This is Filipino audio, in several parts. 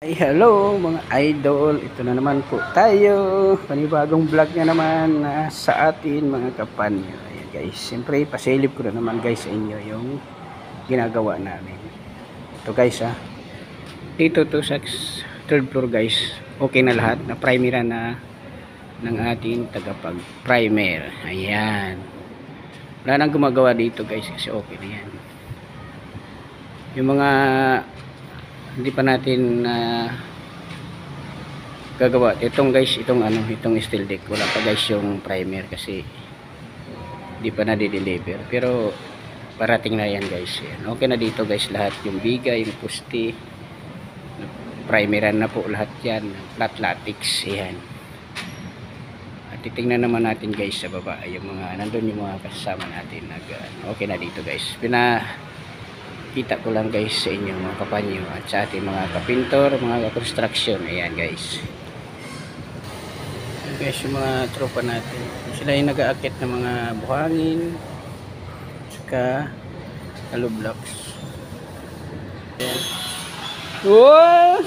Ay, hello mga idol, ito na naman po tayo, panibagong vlog na naman sa atin mga kapanyo. Ayan guys, siyempre pasilip ko na naman guys sa inyo yung ginagawa namin. Ito guys dito to sa third floor guys, okay na lahat, na primer na ng ating tagapag primer. Ayan, wala nang gumagawa dito guys kasi okay na yan. Yung mga hindi pa natin gagawa itong guys, itong steel deck, wala pa guys yung primer kasi hindi pa na-deliver, pero parating na yan guys. Yan, okay na dito guys lahat, yung biga, yung pusti, primeran na po lahat yan, flat latex. Yan, at titingnan naman natin guys sa baba yung mga nandun, yung mga kasama natin okay na dito guys. Kita ko lang guys sa inyo mga kapanyo at sa ating mga kapintor, mga construction. Ayan guys, ayan guys yung mga tropa natin, sila yung nag-aakit ng mga buhangin saka hollow blocks. Ayan. Wow!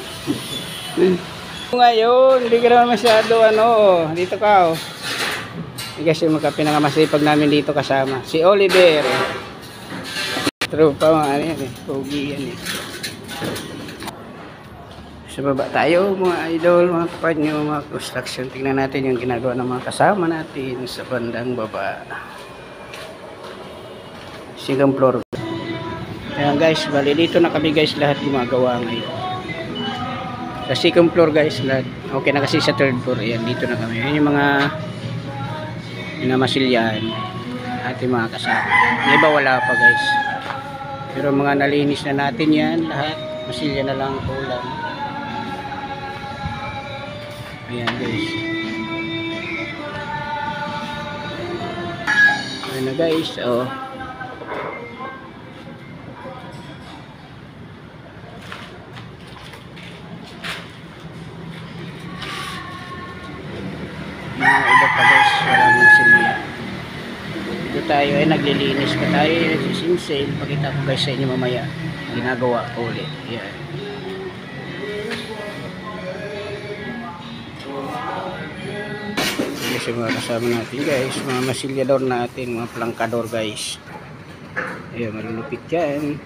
Ngayon hindi ka naman masyado dito ka guys, yung mga pinakamasipag namin dito kasama si Oliver. Tropa mga yan pogi yan Sa baba tayo mga idol, mga kapanyo, mga construction. Tingnan natin yung ginagawa ng mga kasama natin sa bandang baba, second floor. Ayan guys, bali dito na kami guys lahat gumagawa ngayon sa second floor guys lahat. Okay na kasi sa third floor. Ayan, dito na kami. Ayan yung mga minamasilyahan ating mga kasama. Yung iba wala pa guys, pero mga nalinis na natin yan lahat, masilya na lang kulang. Ayan guys, ayan na guys. Mga iba pa guys, walang masilya. Dito tayo ay naglilinis pa tayo, nagsisimsale. Pakita ko guys sa inyo mamaya ginagawa ko ulit. Yan, guys yung mga kasama natin guys, mga masilyador natin, mga plangkador guys. Ayan, malulupit yan.